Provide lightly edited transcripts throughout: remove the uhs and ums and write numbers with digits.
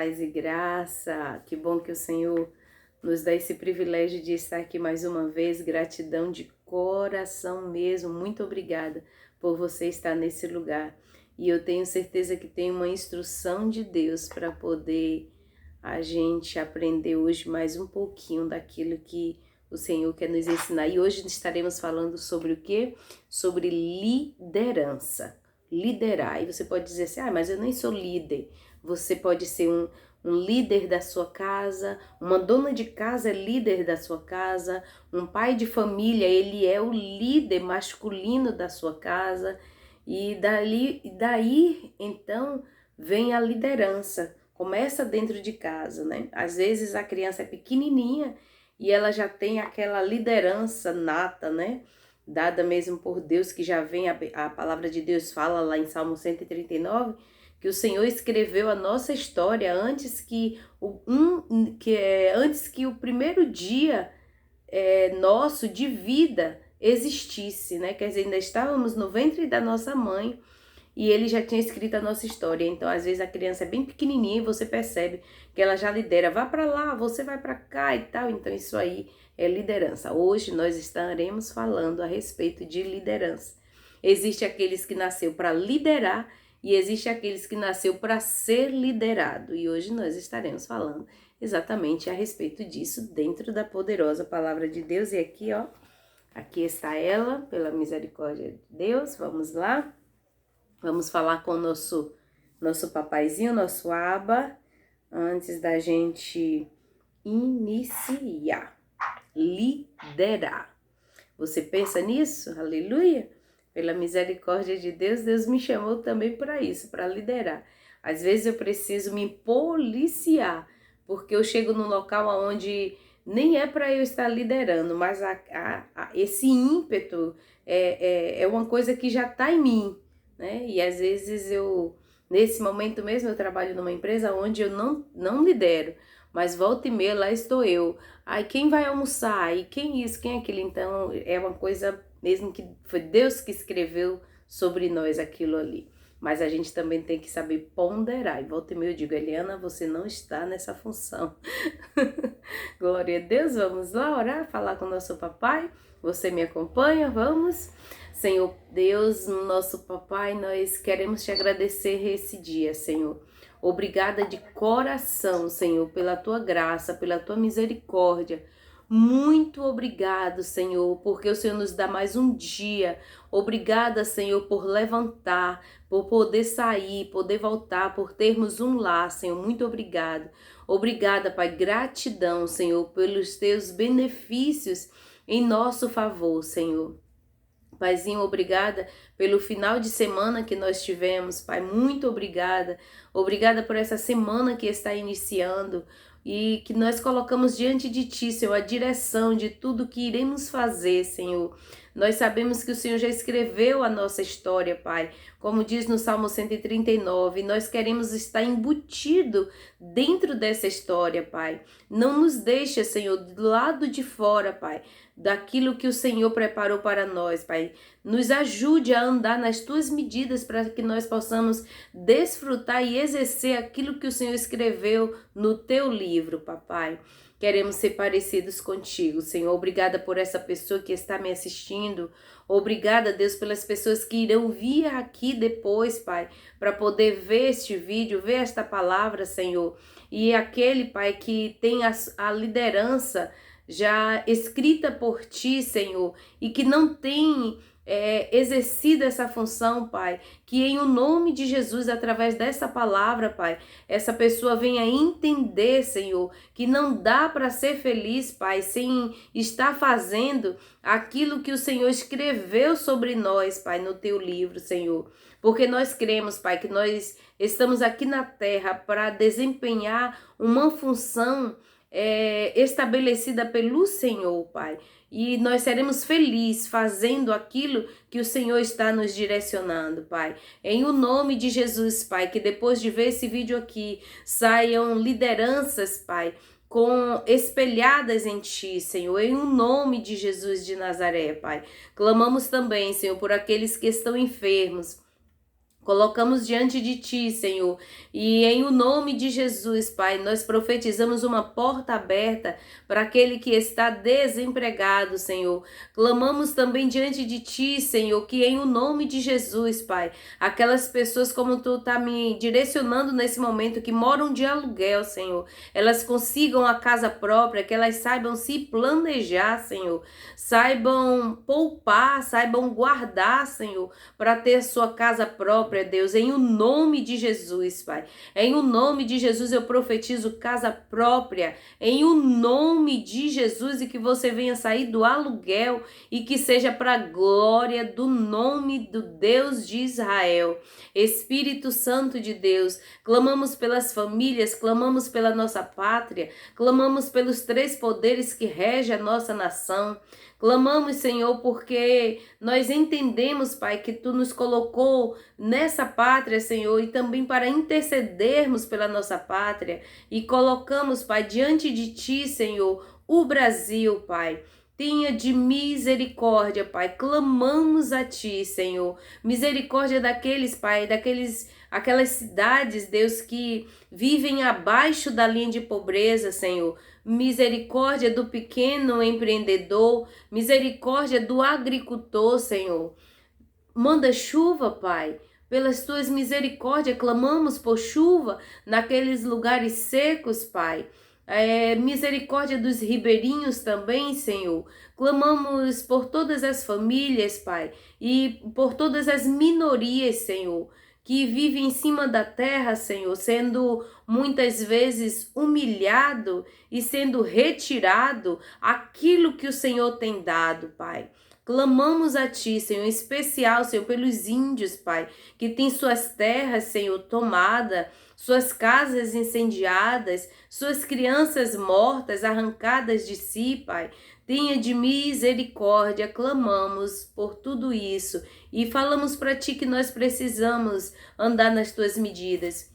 paz e graça. Que bom que o Senhor nos dá esse privilégio de estar aqui mais uma vez. Gratidão de coração mesmo. Muito obrigada por você estar nesse lugar. E eu tenho certeza que tem uma instrução de Deus para poder a gente aprender hoje mais um pouquinho daquilo que o Senhor quer nos ensinar. E hoje estaremos falando sobre o quê? Sobre liderança. Liderar. E você pode dizer assim, mas eu nem sou líder. Você pode ser um líder da sua casa, uma dona de casa é líder da sua casa, um pai de família, ele é o líder masculino da sua casa. E daí então, vem a liderança. Começa dentro de casa, né? Às vezes a criança é pequenininha e ela já tem aquela liderança nata, né? Dada mesmo por Deus, que já vem, a palavra de Deus fala lá em Salmo 139, que o Senhor escreveu a nossa história antes que o primeiro dia nosso de vida existisse, né? Quer dizer, ainda estávamos no ventre da nossa mãe e ele já tinha escrito a nossa história. Então, às vezes a criança é bem pequenininha e você percebe que ela já lidera, vá para lá, você vai para cá e tal. Então, isso aí é liderança. Hoje nós estaremos falando a respeito de liderança. Existe aqueles que nasceu para liderar e existe aqueles que nasceu para ser liderado. E hoje nós estaremos falando exatamente a respeito disso dentro da poderosa palavra de Deus. E aqui, ó, aqui está ela, pela misericórdia de Deus. Vamos lá. Vamos falar com o nosso papaizinho, nosso Aba, antes da gente iniciar. Liderar. Você pensa nisso? Aleluia! Pela misericórdia de Deus, Deus me chamou também para isso, para liderar. Às vezes eu preciso me policiar, porque eu chego num local onde nem é para eu estar liderando, mas esse ímpeto é uma coisa que já está em mim, né? E às vezes nesse momento mesmo, eu trabalho numa empresa onde eu não lidero, mas volta e meia lá estou eu. Ai, quem vai almoçar? E quem isso, quem aquilo? Então, é uma coisa mesmo que foi Deus que escreveu sobre nós aquilo ali. Mas a gente também tem que saber ponderar. E volta e meia eu digo, Eliana, você não está nessa função. Glória a Deus, vamos lá orar, falar com o nosso papai. Você me acompanha? Vamos? Senhor Deus, nosso papai, nós queremos te agradecer esse dia, Senhor. Obrigada de coração, Senhor, pela tua graça, pela tua misericórdia. Muito obrigado, Senhor, porque o Senhor nos dá mais um dia. Obrigada, Senhor, por levantar, por poder sair, poder voltar, por termos um lar, Senhor. Muito obrigado. Obrigada, Pai. Gratidão, Senhor, pelos teus benefícios em nosso favor, Senhor. Paizinho, obrigada pelo final de semana que nós tivemos, Pai, muito obrigada. Obrigada por essa semana que está iniciando e que nós colocamos diante de Ti, Senhor, a direção de tudo que iremos fazer, Senhor. Nós sabemos que o Senhor já escreveu a nossa história, Pai, como diz no Salmo 139, nós queremos estar embutido dentro dessa história, Pai. Não nos deixa, Senhor, do lado de fora, Pai, daquilo que o Senhor preparou para nós, Pai. Nos ajude a andar nas tuas medidas para que nós possamos desfrutar e exercer aquilo que o Senhor escreveu no teu livro, papai. Queremos ser parecidos contigo, Senhor. Obrigada por essa pessoa que está me assistindo. Obrigada, Deus, pelas pessoas que irão vir aqui depois, Pai, para poder ver este vídeo, ver esta palavra, Senhor. E aquele, Pai, que tem a liderança já escrita por Ti, Senhor, e que não tem exercido essa função, Pai, que em o nome de Jesus, através dessa palavra, Pai, essa pessoa venha entender, Senhor, que não dá para ser feliz, Pai, sem estar fazendo aquilo que o Senhor escreveu sobre nós, Pai, no Teu livro, Senhor, porque nós cremos, Pai, que nós estamos aqui na terra para desempenhar uma função estabelecida pelo Senhor, Pai. E nós seremos felizes fazendo aquilo que o Senhor está nos direcionando, Pai. Em o nome de Jesus, Pai, que depois de ver esse vídeo aqui, saiam lideranças, Pai, espelhadas em Ti, Senhor, em o nome de Jesus de Nazaré, Pai. Clamamos também, Senhor, por aqueles que estão enfermos, Colocamos diante de Ti, Senhor, e em o nome de Jesus, Pai, nós profetizamos uma porta aberta para aquele que está desempregado, Senhor. Clamamos também diante de Ti, Senhor, que em o nome de Jesus, Pai, aquelas pessoas como Tu está me direcionando nesse momento, que moram de aluguel, Senhor, elas consigam a casa própria, que elas saibam se planejar, Senhor, saibam poupar, saibam guardar, Senhor, para ter sua casa própria, Deus, em o nome de Jesus, Pai. Em o nome de Jesus eu profetizo casa própria, em o nome de Jesus, e que você venha sair do aluguel e que seja para a glória do nome do Deus de Israel. Espírito Santo de Deus, clamamos pelas famílias, clamamos pela nossa pátria, clamamos pelos três poderes que regem a nossa nação. Clamamos, Senhor, porque nós entendemos, Pai, que Tu nos colocou nessa pátria, Senhor, e também para intercedermos pela nossa pátria. E colocamos, Pai, diante de Ti, Senhor, o Brasil, Pai. Tenha de misericórdia, Pai. Clamamos a Ti, Senhor. Misericórdia daqueles, Pai, aquelas cidades, Deus, que vivem abaixo da linha de pobreza, Senhor. Misericórdia do pequeno empreendedor, misericórdia do agricultor, Senhor. Manda chuva, Pai. Pelas tuas misericórdias, clamamos por chuva naqueles lugares secos, Pai. Misericórdia dos ribeirinhos também, Senhor. Clamamos por todas as famílias, Pai, e por todas as minorias, Senhor, que vivem em cima da terra, Senhor, sendo muitas vezes humilhado e sendo retirado aquilo que o Senhor tem dado, Pai. Clamamos a Ti, Senhor, em especial, Senhor, pelos índios, Pai, que têm suas terras, Senhor, tomadas, suas casas incendiadas, suas crianças mortas, arrancadas de si, Pai. Tenha de misericórdia, clamamos por tudo isso e falamos para Ti que nós precisamos andar nas Tuas medidas.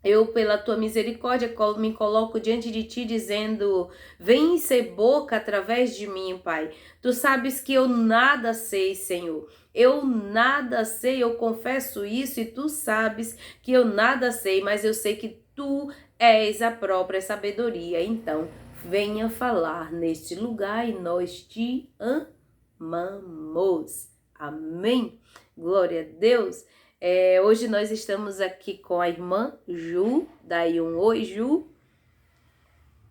Eu, pela Tua misericórdia, me coloco diante de Ti dizendo, vem ser boca através de mim, Pai. Tu sabes que eu nada sei, Senhor. Eu nada sei, eu confesso isso e Tu sabes que eu nada sei, mas eu sei que Tu és a própria sabedoria. Então, venha falar neste lugar e nós Te amamos. Amém. Glória a Deus. Hoje nós estamos aqui com a irmã Ju, daí um oi, Ju.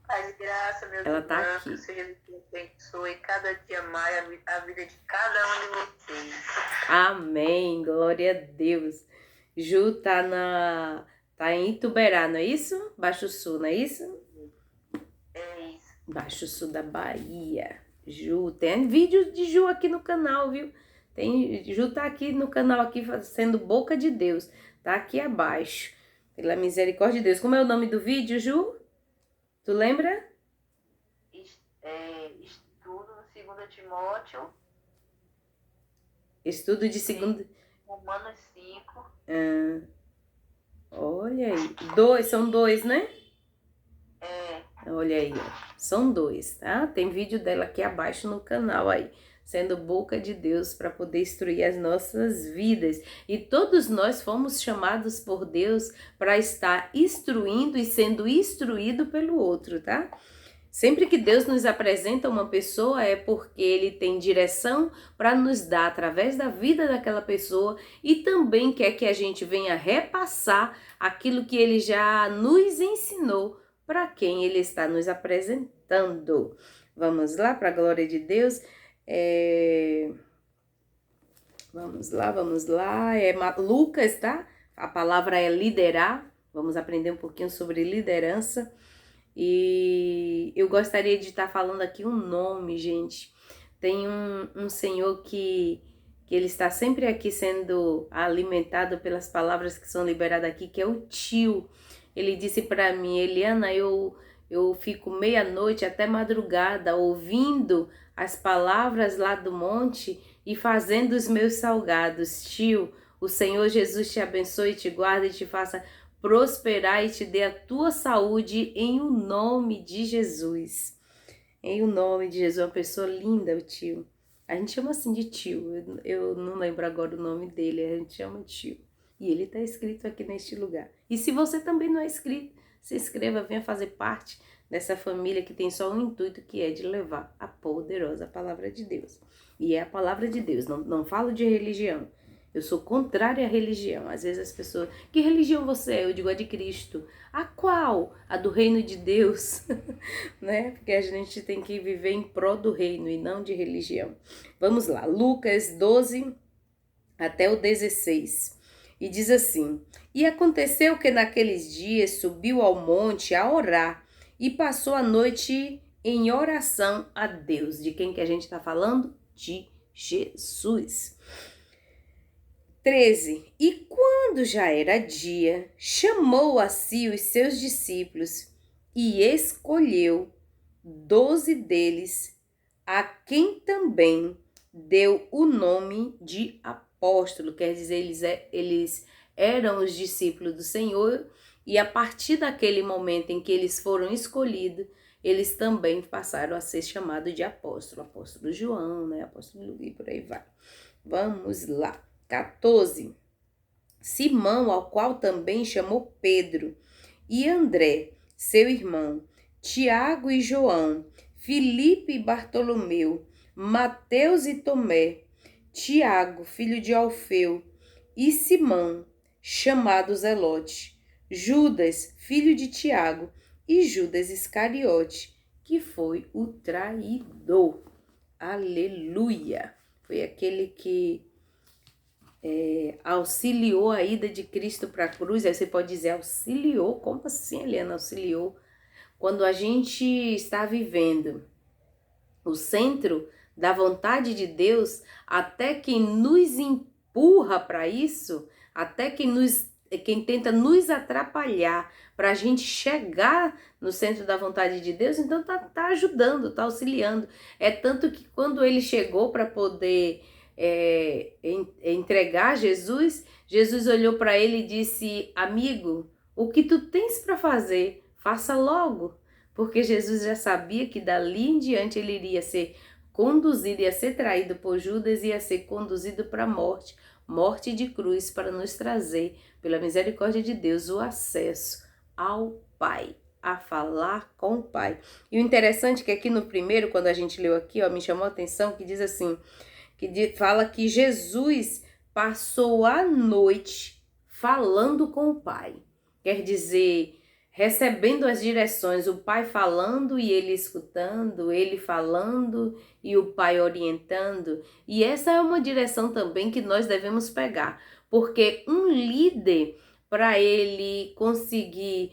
Paz e graça, meus Ela tá irmãos, aqui. que seja que abençoe cada dia mais a vida de cada um de vocês. Amém, glória a Deus. Ju tá em Ituberá, não é isso? Baixo Sul, não é isso? É isso. Baixo Sul da Bahia. Ju, tem vídeo de Ju aqui no canal, viu? Ju tá aqui no canal, aqui sendo boca de Deus. Tá aqui abaixo. Pela misericórdia de Deus. Como é o nome do vídeo, Ju? Tu lembra? Estudo no 2 Timóteo. Estudo de segunda... Romanos 5. Olha aí. São dois, né? É. Olha aí, ó. São dois, tá? Tem vídeo dela aqui abaixo no canal aí. Sendo boca de Deus para poder instruir as nossas vidas. E todos nós fomos chamados por Deus para estar instruindo e sendo instruído pelo outro, tá? Sempre que Deus nos apresenta uma pessoa é porque Ele tem direção para nos dar através da vida daquela pessoa e também quer que a gente venha repassar aquilo que Ele já nos ensinou para quem Ele está nos apresentando. Vamos lá, para a glória de Deus. Vamos lá. Lucas, tá? A palavra é liderar. Vamos aprender um pouquinho sobre liderança. E eu gostaria de estar falando aqui um nome, gente. Tem um senhor que ele está sempre aqui sendo alimentado pelas palavras que são liberadas aqui, que é o tio. Ele disse para mim, Eliana, eu fico meia-noite até madrugada ouvindo as palavras lá do monte e fazendo os meus salgados. Tio, o Senhor Jesus te abençoe, te guarde e te faça prosperar e te dê a tua saúde em o nome de Jesus. Em o nome de Jesus, uma pessoa linda, o tio. A gente chama assim de tio, eu não lembro agora o nome dele, a gente chama tio. E ele está escrito aqui neste lugar. E se você também não é inscrito, se inscreva, venha fazer parte dessa família que tem só um intuito, que é de levar a poderosa palavra de Deus. E é a palavra de Deus, não falo de religião. Eu sou contrária à religião. Às vezes as pessoas, que religião você é? Eu digo, a de Cristo. A qual? A do reino de Deus, né? Porque a gente tem que viver em prol do reino e não de religião. Vamos lá, Lucas 12 até o 16. E diz assim: E aconteceu que naqueles dias subiu ao monte a orar e passou a noite em oração a Deus. De quem que a gente está falando? De Jesus. 13. E quando já era dia, chamou a si os seus discípulos e escolheu 12 deles, a quem também deu o nome de apóstolo. Quer dizer, eles eram os discípulos do Senhor, e a partir daquele momento em que eles foram escolhidos, eles também passaram a ser chamados de apóstolo. Apóstolo João, né? Apóstolo Lucas, e por aí vai. Vamos lá. 14. Simão, ao qual também chamou Pedro, e André, seu irmão, Tiago e João, Filipe e Bartolomeu, Mateus e Tomé, Tiago, filho de Alfeu, e Simão, chamado Zelote, Judas, filho de Tiago, e Judas Iscariote, que foi o traidor. Aleluia! Foi aquele que auxiliou a ida de Cristo para a cruz. Aí você pode dizer, auxiliou? Como assim, Eliana, auxiliou? Quando a gente está vivendo o centro da vontade de Deus, até quem nos empurra para isso, até quem tenta nos atrapalhar para a gente chegar no centro da vontade de Deus, então tá ajudando, tá auxiliando. É tanto que quando ele chegou para poder entregar Jesus, Jesus olhou para ele e disse: amigo, o que tu tens para fazer, faça logo. Porque Jesus já sabia que dali em diante ele iria ser conduzido, ia ser traído por Judas, ia ser conduzido para a morte, morte de cruz, para nos trazer, pela misericórdia de Deus, o acesso ao Pai, a falar com o Pai. E o interessante é que aqui no primeiro, quando a gente leu aqui, me chamou a atenção, que diz assim, fala que Jesus passou a noite falando com o Pai. Quer dizer, recebendo as direções, o Pai falando e ele escutando, ele falando e o Pai orientando. E essa é uma direção também que nós devemos pegar, porque um líder, para ele conseguir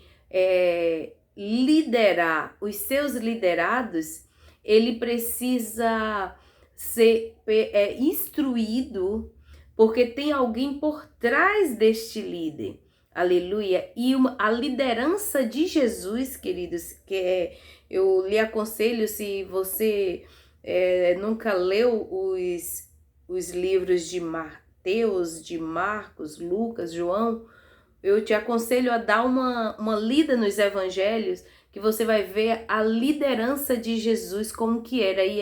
liderar os seus liderados, ele precisa ser instruído, porque tem alguém por trás deste líder. Aleluia. E a liderança de Jesus, queridos, eu lhe aconselho, se você nunca leu os livros de Mateus, de Marcos, Lucas, João, eu te aconselho a dar uma lida nos evangelhos, que você vai ver a liderança de Jesus como que era. E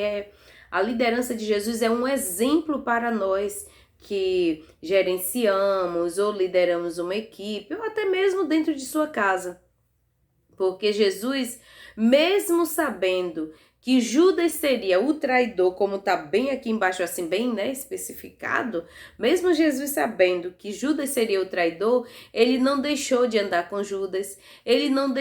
a liderança de Jesus é um exemplo para nós que gerenciamos ou lideramos uma equipe, ou até mesmo dentro de sua casa. Porque Jesus, mesmo sabendo que Judas seria o traidor, como está bem aqui embaixo, assim, bem, né, especificado, mesmo Jesus sabendo que Judas seria o traidor, ele não deixou de andar com Judas, ele não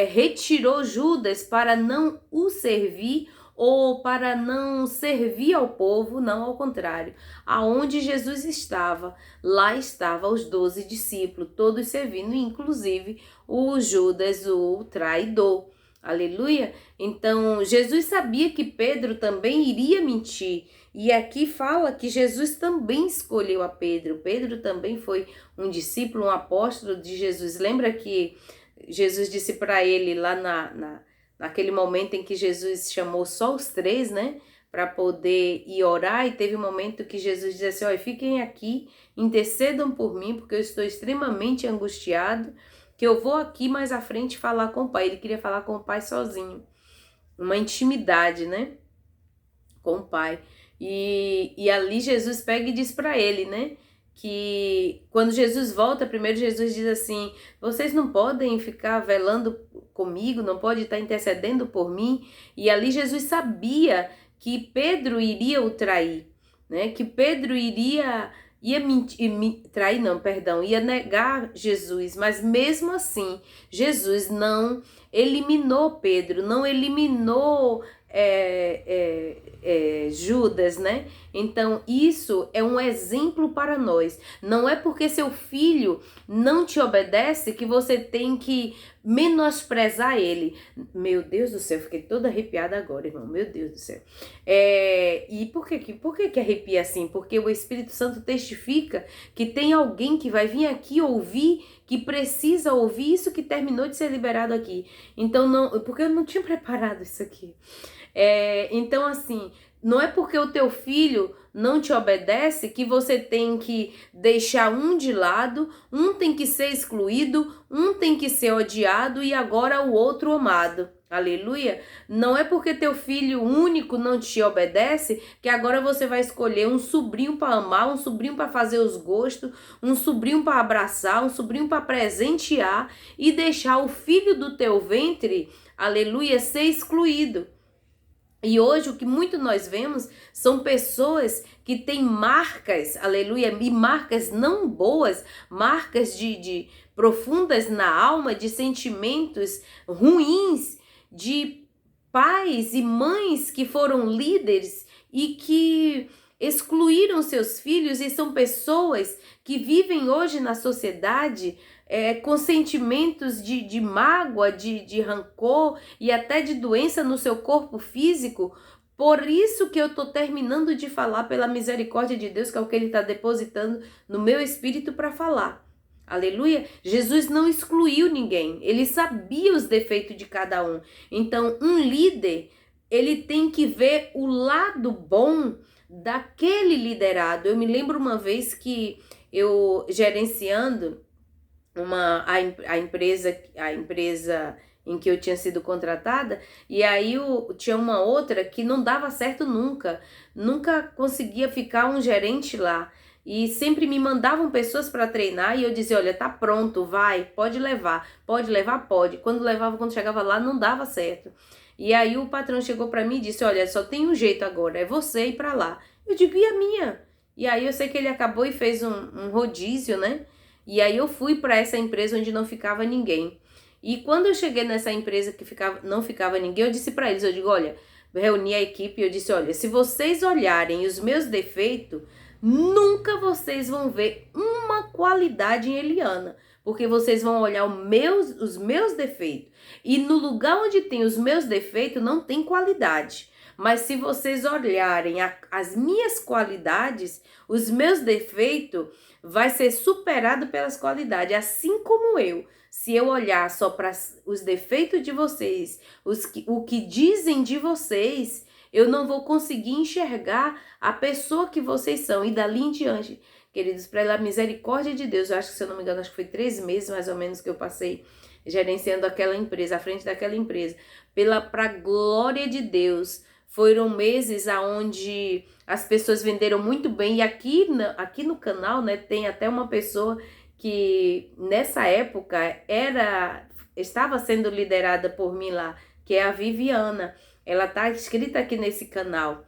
retirou Judas para não o servir ou para não servir ao povo, não, ao contrário. Aonde Jesus estava, lá estavam os 12 discípulos, todos servindo, inclusive o Judas, o traidor. Aleluia! Então, Jesus sabia que Pedro também iria mentir. E aqui fala que Jesus também escolheu a Pedro. Pedro também foi um discípulo, um apóstolo de Jesus. Lembra que Jesus disse para ele lá naquele momento em que Jesus chamou só os 3, né? Para poder ir orar. E teve um momento que Jesus disse assim: olha, fiquem aqui, intercedam por mim, porque eu estou extremamente angustiado, que eu vou aqui mais à frente falar com o Pai. Ele queria falar com o Pai sozinho. Uma intimidade, né? Com o Pai. E ali Jesus pega e diz para ele, né? que quando Jesus volta, primeiro Jesus diz assim: vocês não podem ficar velando comigo, não pode estar intercedendo por mim. E ali Jesus sabia que Pedro iria o trair, né? Que Pedro ia trair, não, perdão, ia negar Jesus, mas mesmo assim, Jesus não eliminou Pedro, não eliminou Judas, né? Então isso é um exemplo para nós. Não é porque seu filho não te obedece que você tem que menosprezar ele. Meu Deus do céu, fiquei toda arrepiada agora, irmão. Meu Deus do céu. E por que arrepia assim? Porque o Espírito Santo testifica que tem alguém que vai vir aqui ouvir, que precisa ouvir isso que terminou de ser liberado aqui. Então, não, porque eu não tinha preparado isso aqui. Então, assim, não é porque o teu filho não te obedece que você tem que deixar um de lado, um tem que ser excluído, um tem que ser odiado e agora o outro amado. Aleluia! Não é porque teu filho único não te obedece que agora você vai escolher um sobrinho para amar, um sobrinho para fazer os gostos, um sobrinho para abraçar, um sobrinho para presentear e deixar o filho do teu ventre, aleluia, ser excluído. E hoje o que muito nós vemos são pessoas que têm marcas, aleluia, e marcas não boas, marcas de profundas na alma, de sentimentos ruins, de pais e mães que foram líderes e que excluíram seus filhos, e são pessoas que vivem hoje na sociedade com sentimentos de mágoa, de rancor e até de doença no seu corpo físico. Por isso que eu estou terminando de falar pela misericórdia de Deus, que é o que Ele está depositando no meu espírito para falar. Aleluia! Jesus não excluiu ninguém, Ele sabia os defeitos de cada um. Então, um líder, ele tem que ver o lado bom daquele liderado. Eu me lembro uma vez que eu gerenciando a empresa em que eu tinha sido contratada, e aí tinha uma outra que não dava certo nunca conseguia ficar um gerente lá, e sempre me mandavam pessoas para treinar, e eu dizia, olha, tá pronto, vai, pode levar, pode. Quando chegava lá não dava certo. E aí o patrão chegou para mim e disse, olha, só tem um jeito agora, é você ir para lá. Eu digo, e a minha? E aí eu sei que ele acabou e fez um rodízio, né? E aí eu fui para essa empresa onde não ficava ninguém. E quando eu cheguei nessa empresa que não ficava ninguém, eu disse para eles, eu digo, olha, reuni a equipe e eu disse, olha, se vocês olharem os meus defeitos, nunca vocês vão ver uma qualidade em Eliana, porque vocês vão olhar os meus defeitos. E no lugar onde tem os meus defeitos, não tem qualidade. Mas se vocês olharem as minhas qualidades, os meus defeitos, vai ser superado pelas qualidades, assim como eu. Se eu olhar só para os defeitos de vocês, o que dizem de vocês, eu não vou conseguir enxergar a pessoa que vocês são. E dali em diante, queridos, pela misericórdia de Deus, eu acho que, se eu não me engano, acho que foi 3 meses mais ou menos que eu passei gerenciando aquela empresa, à frente daquela empresa. Para a glória de Deus, foram meses aonde as pessoas venderam muito bem. E aqui no canal, né, tem até uma pessoa que nessa época estava sendo liderada por mim lá, que é a Viviana. Ela tá escrita aqui nesse canal.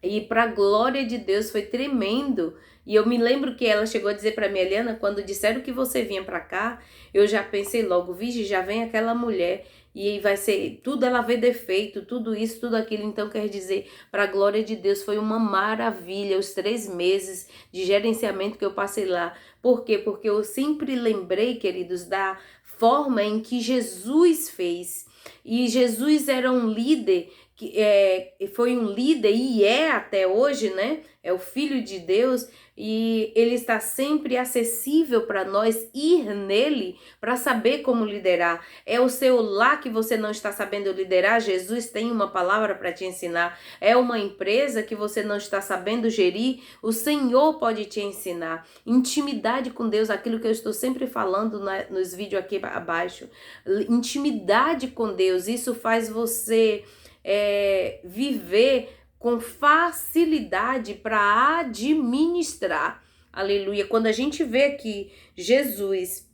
E para a glória de Deus foi tremendo. E eu me lembro que ela chegou a dizer para mim, Eliana, quando disseram que você vinha para cá, eu já pensei logo, vigi, já vem aquela mulher e vai ser, tudo ela vê defeito, tudo isso, tudo aquilo. Então quer dizer, para a glória de Deus foi uma maravilha os 3 meses de gerenciamento que eu passei lá. Por quê? Porque eu sempre lembrei, queridos, da forma em que Jesus fez. E Jesus era um líder, foi um líder e é até hoje, né? É o Filho de Deus, e ele está sempre acessível para nós ir nele para saber como liderar. É o seu lar que você não está sabendo liderar, Jesus tem uma palavra para te ensinar. É uma empresa que você não está sabendo gerir, o Senhor pode te ensinar. Intimidade com Deus, aquilo que eu estou sempre falando nos vídeos aqui abaixo. Intimidade com Deus, isso faz você viver com facilidade para administrar. aleluia, quando a gente vê aqui Jesus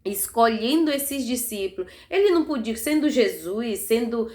escolhendo esses discípulos, ele não podia, sendo Jesus, sendo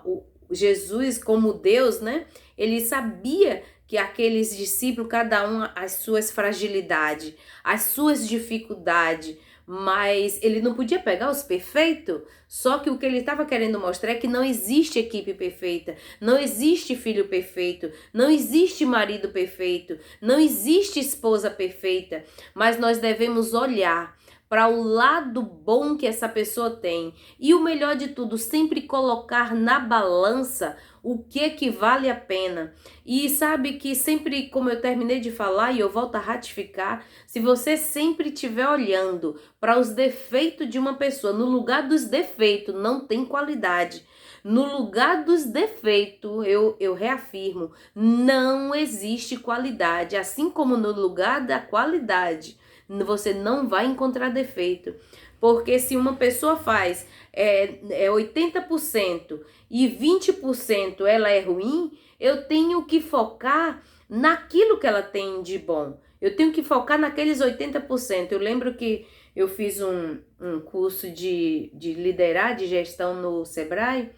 o Jesus como Deus, né? Ele sabia que aqueles discípulos, cada um as suas fragilidades, as suas dificuldades, mas ele não podia pegar os perfeitos. Só que o que ele estava querendo mostrar é que não existe equipe perfeita, não existe filho perfeito, não existe marido perfeito, não existe esposa perfeita, mas nós devemos olhar para o lado bom que essa pessoa tem. E o melhor de tudo, sempre colocar na balança o que vale a pena. E sabe que sempre, como eu terminei de falar e eu volto a ratificar, se você sempre estiver olhando para os defeitos de uma pessoa, no lugar dos defeitos não tem qualidade. No lugar dos defeitos, eu reafirmo, não existe qualidade. Assim como no lugar da qualidade, você não vai encontrar defeito. Porque se uma pessoa faz 80% e 20% ela é ruim, eu tenho que focar naquilo que ela tem de bom. Eu tenho que focar naqueles 80%. Eu lembro que eu fiz um curso de liderar, de gestão no Sebrae,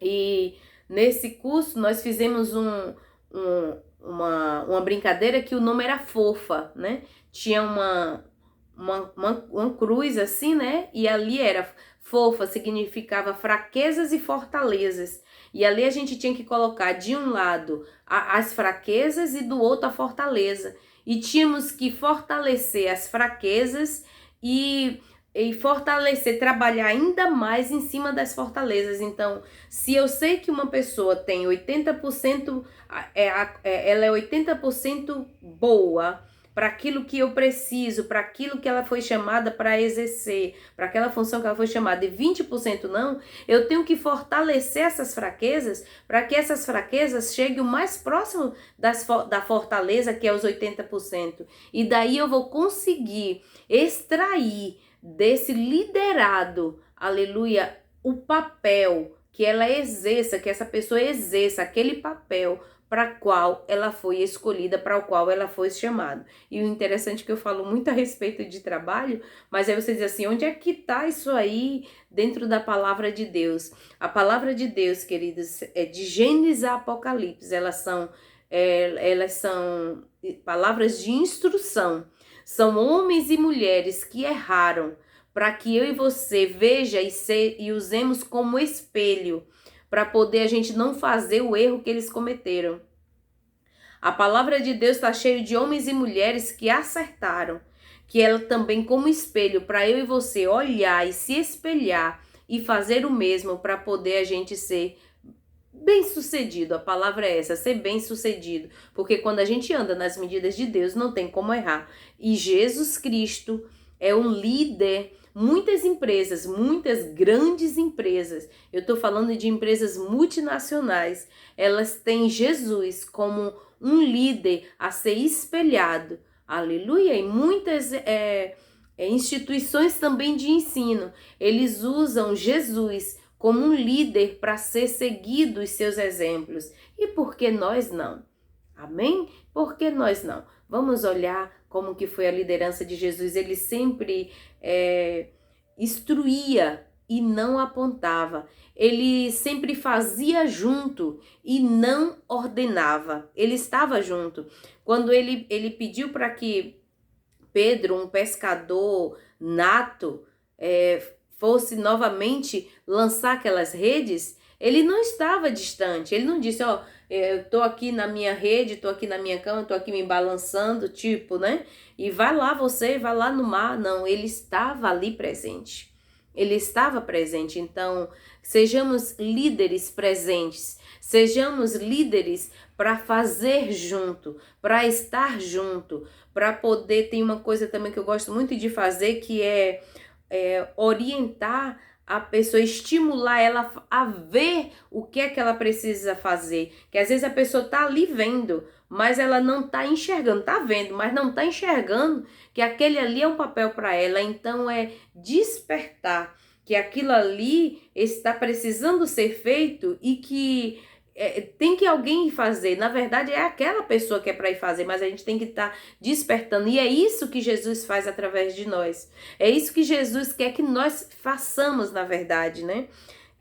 e nesse curso nós fizemos uma brincadeira que o nome era Fofa, né? Tinha uma cruz assim, né? E ali era fofa, significava fraquezas e fortalezas. E ali a gente tinha que colocar de um lado as fraquezas e do outro a fortaleza. E tínhamos que fortalecer as fraquezas e fortalecer, trabalhar ainda mais em cima das fortalezas. Então, se eu sei que uma pessoa tem 80%, ela é 80% boa para aquilo que eu preciso, para aquilo que ela foi chamada para exercer, para aquela função que ela foi chamada, e 20% não, eu tenho que fortalecer essas fraquezas para que essas fraquezas cheguem o mais próximo da fortaleza, que é os 80%. E daí eu vou conseguir extrair desse liderado, aleluia, o papel que ela exerça, que essa pessoa exerça aquele papel para qual ela foi escolhida, para o qual ela foi chamada. E o interessante é que eu falo muito a respeito de trabalho, mas aí você diz assim, onde é que está isso aí dentro da palavra de Deus? A palavra de Deus, queridos, é de Gênesis a Apocalipse, elas são palavras de instrução. São homens e mulheres que erraram para que eu e você veja e usemos como espelho, para poder a gente não fazer o erro que eles cometeram. A palavra de Deus está cheia de homens e mulheres que acertaram, que ela também como espelho para eu e você olhar e se espelhar e fazer o mesmo para poder a gente ser bem-sucedido. A palavra é essa, ser bem-sucedido, porque quando a gente anda nas medidas de Deus não tem como errar. E Jesus Cristo é um líder. Muitas empresas, muitas grandes empresas, eu estou falando de empresas multinacionais, elas têm Jesus como um líder a ser espelhado, aleluia, e muitas instituições também de ensino, eles usam Jesus como um líder para ser seguido os seus exemplos, e por que nós não? Amém? Por que nós não? Vamos olhar como que foi a liderança de Jesus. Ele sempre instruía e não apontava. Ele sempre fazia junto e não ordenava. Ele estava junto. Quando ele pediu para que Pedro, um pescador nato, fosse novamente lançar aquelas redes, ele não estava distante. Ele não disse, eu tô aqui na minha rede, tô aqui na minha cama, tô aqui me balançando, tipo, né? E vai lá você, vai lá no mar. Não, ele estava ali presente. Ele estava presente. Então, sejamos líderes presentes. Sejamos líderes para fazer junto, para estar junto, para poder... Tem uma coisa também que eu gosto muito de fazer, que é orientar a pessoa, estimular ela a ver o que é que ela precisa fazer. Que às vezes a pessoa tá ali vendo, mas ela não tá enxergando, tá vendo, mas não tá enxergando que aquele ali é um papel para ela. Então é despertar que aquilo ali está precisando ser feito e que tem que alguém ir fazer. Na verdade, é aquela pessoa que é para ir fazer, mas a gente tem que estar despertando. E é isso que Jesus faz através de nós. É isso que Jesus quer que nós façamos, na verdade, né?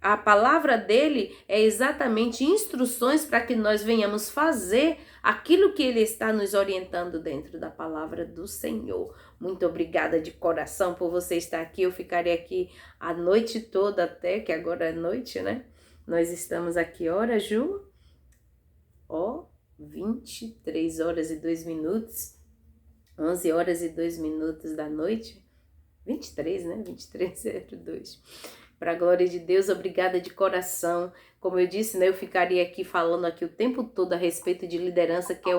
A palavra dele é exatamente instruções para que nós venhamos fazer aquilo que ele está nos orientando dentro da palavra do Senhor. Muito obrigada de coração por você estar aqui. Eu ficarei aqui a noite toda até, que agora é noite, né? Nós estamos aqui, hora, Ju? 23 horas e 2 minutos. 11 horas e 2 minutos da noite. 23, né? 23:02. Para a glória de Deus, obrigada de coração. Como eu disse, né, eu ficaria aqui falando aqui o tempo todo a respeito de liderança, que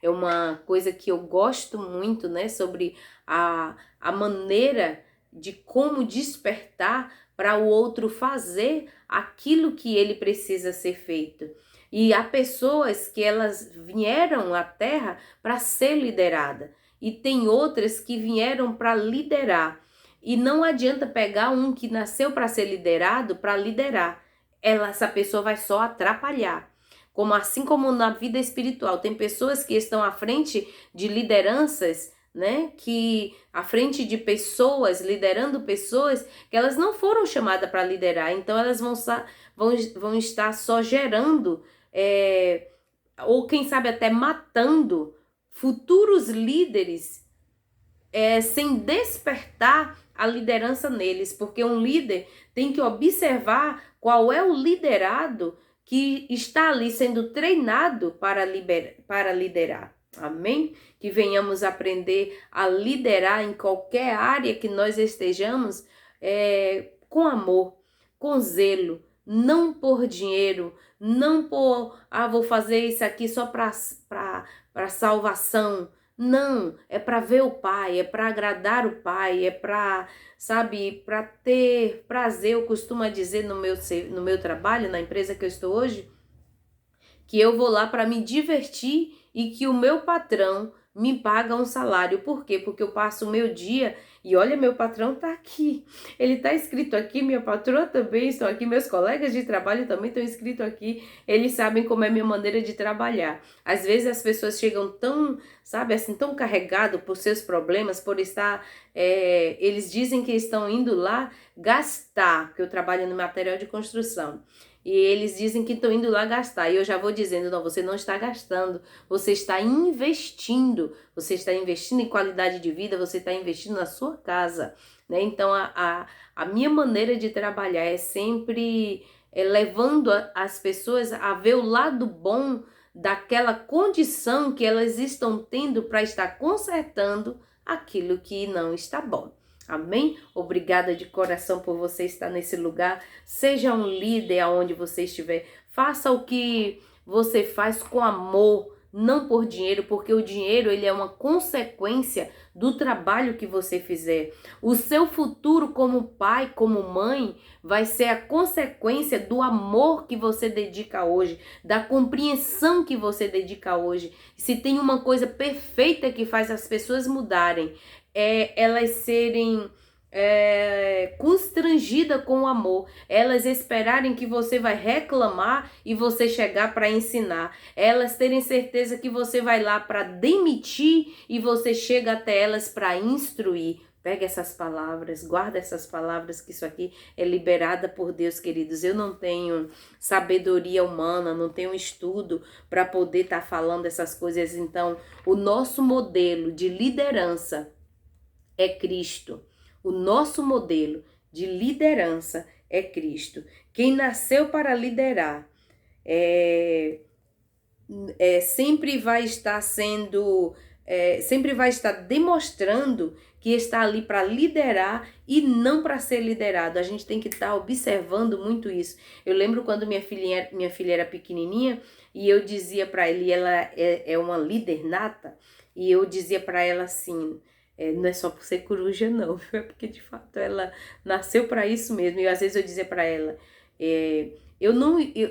é uma coisa que eu gosto muito, né, sobre a maneira de como despertar para o outro fazer aquilo que ele precisa ser feito. E há pessoas que elas vieram à Terra para ser liderada, e tem outras que vieram para liderar. E não adianta pegar um que nasceu para ser liderado para liderar. Essa pessoa vai só atrapalhar. Assim como na vida espiritual, tem pessoas que estão à frente de lideranças, né? Que à frente de pessoas, liderando pessoas, que elas não foram chamadas para liderar. Então elas vão estar só gerando, ou quem sabe até matando futuros líderes, sem despertar a liderança neles, porque um líder tem que observar qual é o liderado que está ali sendo treinado para liderar. Amém? Que venhamos aprender a liderar em qualquer área que nós estejamos, com amor, com zelo, não por dinheiro, não por, vou fazer isso aqui só para salvação. Não, é para ver o Pai, é para agradar o Pai, é para, sabe, para ter prazer. Eu costumo dizer no meu trabalho, na empresa que eu estou hoje, que eu vou lá para me divertir e que o meu patrão me paga um salário. Por quê? Porque eu passo o meu dia, e olha, meu patrão tá aqui, ele tá escrito aqui, minha patroa também estão aqui, meus colegas de trabalho também estão escritos aqui, eles sabem como é a minha maneira de trabalhar. Às vezes as pessoas chegam tão, sabe, assim, tão carregado por seus problemas, por estar, eles dizem que estão indo lá gastar, porque eu trabalho no material de construção. E eles dizem que estão indo lá gastar. E eu já vou dizendo, não, você não está gastando. Você está investindo. Você está investindo em qualidade de vida. Você está investindo na sua casa, né? Então, a minha maneira de trabalhar é sempre levando as pessoas a ver o lado bom daquela condição que elas estão tendo para estar consertando aquilo que não está bom. Amém? Obrigada de coração por você estar nesse lugar. Seja um líder aonde você estiver. Faça o que você faz com amor, não por dinheiro, porque o dinheiro ele é uma consequência do trabalho que você fizer. O seu futuro como pai, como mãe, vai ser a consequência do amor que você dedica hoje, da compreensão que você dedica hoje. Se tem uma coisa perfeita que faz as pessoas mudarem, elas serem constrangidas com o amor, elas esperarem que você vai reclamar e você chegar para ensinar, elas terem certeza que você vai lá para demitir e você chega até elas para instruir. Pega essas palavras, guarda essas palavras, que isso aqui é liberada por Deus, queridos. Eu não tenho sabedoria humana, não tenho estudo para poder estar falando essas coisas. Então, o nosso modelo de liderança é Cristo. O nosso modelo de liderança é Cristo. Quem nasceu para liderar sempre vai estar sempre vai estar demonstrando que está ali para liderar e não para ser liderado. A gente tem que estar observando muito isso. Eu lembro quando minha filha era pequenininha e eu dizia para ela é uma líder nata, e eu dizia para ela assim, não é só por ser coruja não, é porque de fato ela nasceu para isso mesmo. E às vezes eu dizia para ela,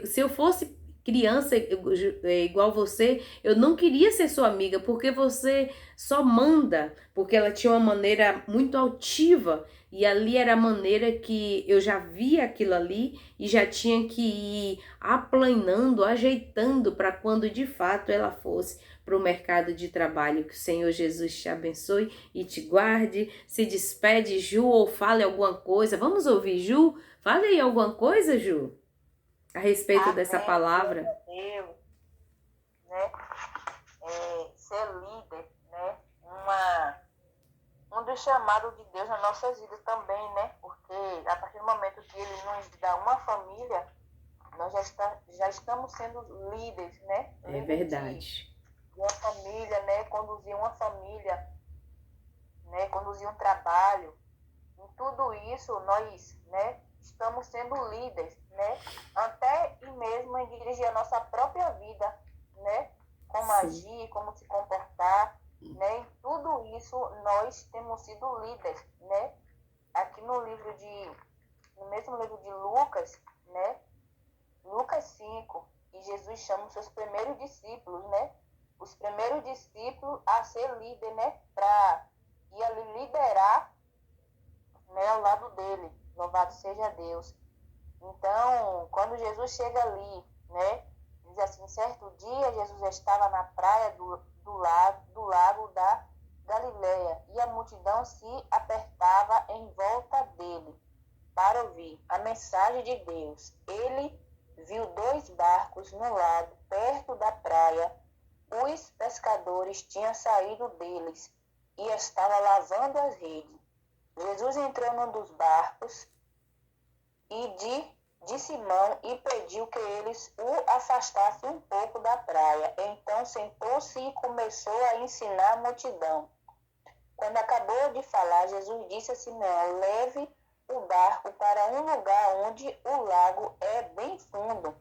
se eu fosse criança igual você, eu não queria ser sua amiga, porque você só manda. Porque ela tinha uma maneira muito altiva e ali era a maneira que eu já via aquilo ali e já tinha que ir aplanando, ajeitando para quando de fato ela fosse para o mercado de trabalho. Que o Senhor Jesus te abençoe e te guarde. Se despede, Ju, ou fale alguma coisa. Vamos ouvir, Ju? Fale aí alguma coisa, Ju, a respeito dessa Amém. Glória palavra. a Deus, né? Ser líder, né? Um dos chamados de Deus nas nossas vidas também, né? Porque a partir do momento que Ele nos dá uma família, nós já estamos sendo líderes, né? É Líderes verdade. de uma família, né? Conduzir uma família, né? Conduzir um trabalho. Em tudo isso, nós, né? Estamos sendo líderes, né? Até e mesmo em dirigir a nossa própria vida, né? Como Sim. agir, como se comportar, né? Em tudo isso, nós temos sido líderes, né? Aqui no mesmo livro de Lucas, né? Lucas 5, e Jesus chama os seus primeiros discípulos, né? Os primeiros discípulos a ser líder, né? Para ir ali liderar, né, ao lado dele. Louvado seja Deus. Então, quando Jesus chega ali, né? Diz assim, certo dia Jesus estava na praia do lago da Galileia e a multidão se apertava em volta dele para ouvir a mensagem de Deus. Ele viu 2 barcos no lago, perto da praia. Os pescadores tinham saído deles e estavam lavando as redes. Jesus entrou num dos barcos e de Simão e pediu que eles o afastassem um pouco da praia. Então sentou-se e começou a ensinar a multidão. Quando acabou de falar, Jesus disse a Simão, leve o barco para um lugar onde o lago é bem fundo.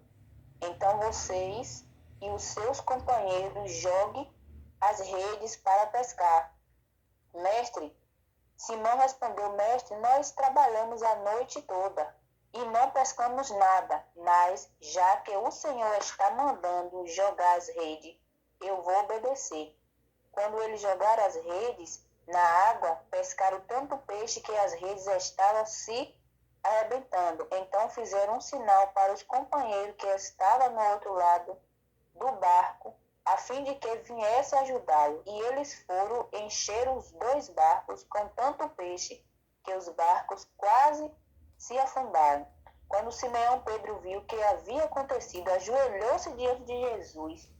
Então vocês e os seus companheiros joguem as redes para pescar. Mestre, Simão respondeu, mestre, nós trabalhamos a noite toda e não pescamos nada, mas já que o Senhor está mandando jogar as redes, eu vou obedecer. Quando eles jogaram as redes na água, pescaram tanto peixe que as redes estavam se arrebentando. Então fizeram um sinal para os companheiros que estavam no outro lado do barco, a fim de que viesse ajudá-lo. E eles foram encher os 2 barcos com tanto peixe que os barcos quase se afundaram. Quando Simeão Pedro viu o que havia acontecido, ajoelhou-se diante de Jesus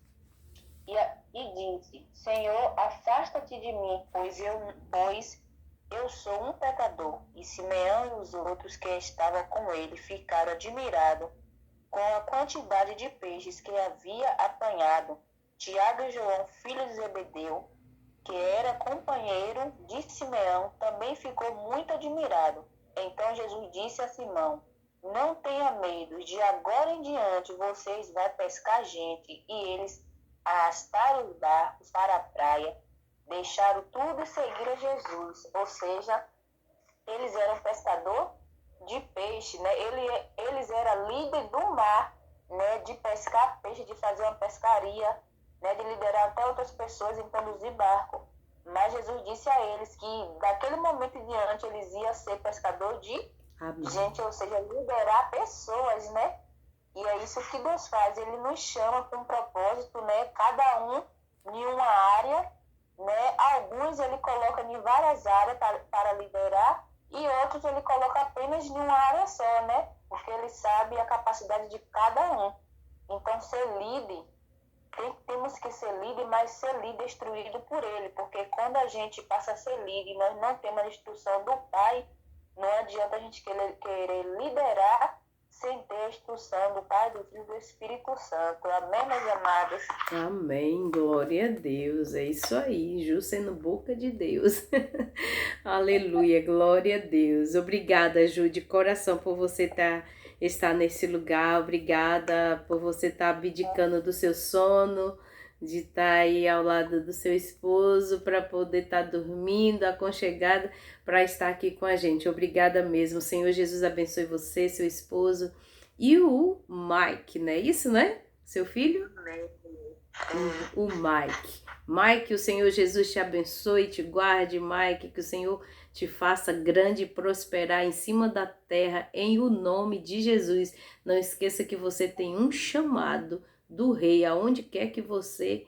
e disse, Senhor, afasta-te de mim, pois eu sou um pecador. E Simeão e os outros que estavam com ele ficaram admirados com a quantidade de peixes que havia apanhado. Tiago e João, filhos de Zebedeu, que era companheiro de Simeão, também ficou muito admirado. Então Jesus disse a Simão, não tenha medo, de agora em diante vocês vão pescar gente. E eles arrastaram os barcos para a praia, deixaram tudo e seguiram Jesus. Ou seja, eles eram pescador de peixe, né? Eles eram líder do mar, né? De pescar peixe, de fazer uma pescaria, né? De liderar até outras pessoas em conduzir barco. Mas Jesus disse a eles que daquele momento em diante eles iam ser pescador de Amém. gente, ou seja, liderar pessoas, né? E é isso que Deus faz, Ele nos chama com um propósito, né? Cada um em uma área, né? Alguns Ele coloca em várias áreas para liderar e outros Ele coloca apenas em uma área só, né? Porque Ele sabe a capacidade de cada um. Então, ser líder, temos que ser líder, mas ser líder instruído por Ele, porque quando a gente passa a ser líder e nós não temos a instrução do Pai, não adianta a gente querer liderar sem ter a instrução do Pai, do Filho e do Espírito Santo. Amém, meus amados? Amém, glória a Deus, é isso aí, Ju sendo boca de Deus. Aleluia, glória a Deus. Obrigada, Ju, de coração por você estar nesse lugar, obrigada por você estar abdicando do seu sono, de estar aí ao lado do seu esposo, para poder estar dormindo, aconchegada, para estar aqui com a gente. Obrigada mesmo, Senhor Jesus abençoe você, seu esposo e o Mike, não é isso, né? Seu filho? Amém. o Mike. Mike, o Senhor Jesus te abençoe, te guarde, Mike, que o Senhor te faça grande e prosperar em cima da terra, em o nome de Jesus. Não esqueça que você tem um chamado do Rei, aonde quer que você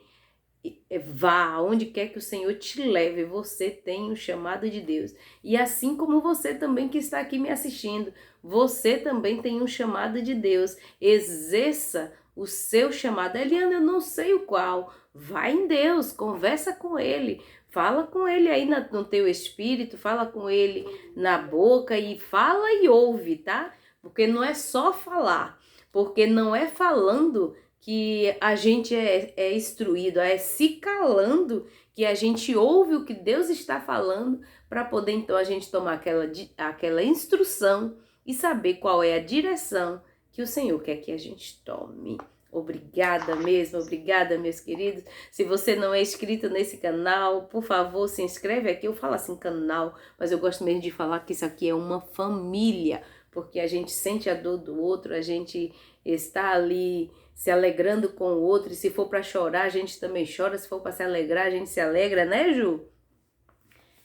vá, aonde quer que o Senhor te leve, você tem um chamado de Deus. E assim como você também que está aqui me assistindo, você também tem um chamado de Deus. Exerça o seu chamado. Eliana, eu não sei o qual. Vai em Deus, conversa com Ele. Fala com Ele aí no teu espírito, fala com Ele na boca e fala e ouve, tá? Porque não é só falar, porque não é falando que a gente é instruído, é se calando que a gente ouve o que Deus está falando para poder então a gente tomar aquela instrução e saber qual é a direção que o Senhor quer que a gente tome. Obrigada mesmo, obrigada, meus queridos. Se você não é inscrito nesse canal, por favor, se inscreve aqui. Eu falo assim canal, mas eu gosto mesmo de falar que isso aqui é uma família, porque a gente sente a dor do outro, a gente está ali se alegrando com o outro, e se for para chorar, a gente também chora, se for para se alegrar, a gente se alegra, né, Ju?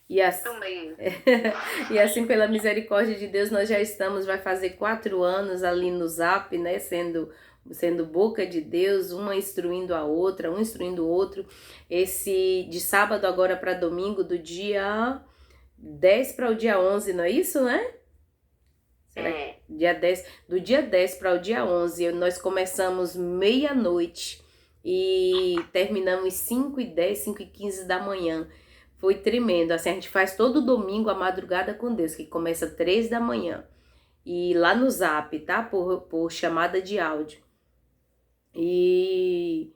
E assim, e assim, pela misericórdia de Deus, nós já estamos, vai fazer 4 anos ali no Zap, né, sendo boca de Deus, uma instruindo a outra, um instruindo o outro. Esse de sábado agora para domingo, do dia 10 para o dia 11, não é isso, né? Será que do dia 10 para o dia 11, nós começamos meia-noite e terminamos 5h10, 5h15 da manhã. Foi tremendo, assim, a gente faz todo domingo a madrugada com Deus, que começa 3 da manhã. E lá no Zap, tá? Por chamada de áudio. E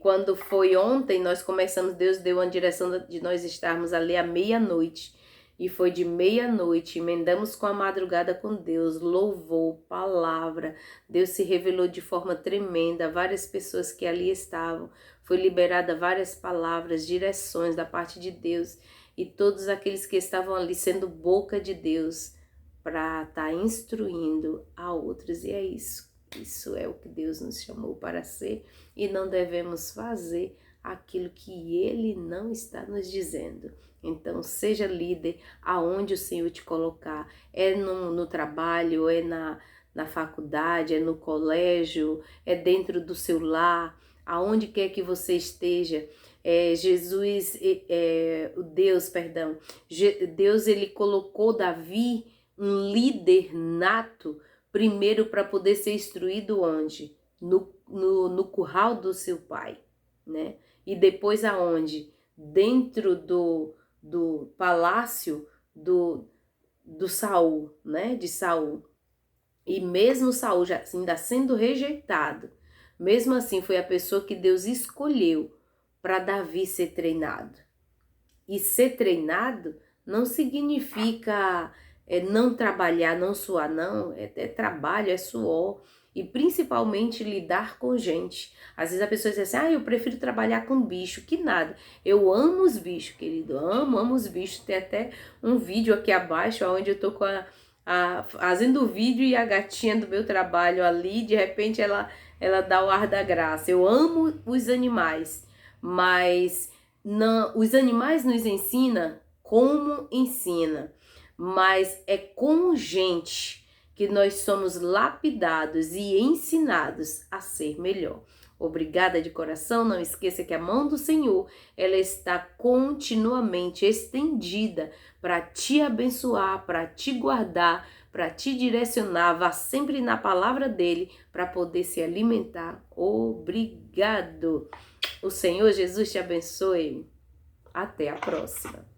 quando foi ontem, nós começamos, Deus deu uma direção de nós estarmos ali à meia-noite. E foi de meia-noite, emendamos com a madrugada com Deus, louvor, palavra. Deus se revelou de forma tremenda a várias pessoas que ali estavam. Foi liberada várias palavras, direções da parte de Deus. E todos aqueles que estavam ali sendo boca de Deus para estar instruindo a outros. E é isso. Isso é o que Deus nos chamou para ser. E não devemos fazer aquilo que Ele não está nos dizendo. Então, seja líder aonde o Senhor te colocar. É no trabalho, é na faculdade, é no colégio, é dentro do seu lar, aonde quer que você esteja. Deus, ele colocou Davi, um líder nato, primeiro para poder ser instruído onde? No curral do seu pai, né? E depois aonde? Dentro do palácio do Saul, né? De Saul. E mesmo Saul já ainda sendo rejeitado, mesmo assim foi a pessoa que Deus escolheu para Davi ser treinado. E ser treinado não significa não trabalhar, não suar, não. É trabalho, é suor. E principalmente lidar com gente. Às vezes a pessoa diz assim, eu prefiro trabalhar com bicho, que nada. Eu amo os bichos, querido, amo os bichos. Tem até um vídeo aqui abaixo, onde eu tô com fazendo o vídeo e a gatinha do meu trabalho ali, de repente ela dá o ar da graça. Eu amo os animais, mas não, os animais nos ensinam como ensina, mas é com gente que nós somos lapidados e ensinados a ser melhor. Obrigada de coração, não esqueça que a mão do Senhor, ela está continuamente estendida para te abençoar, para te guardar, para te direcionar. vá sempre na palavra dele para poder se alimentar. Obrigado. O Senhor Jesus te abençoe. Até a próxima.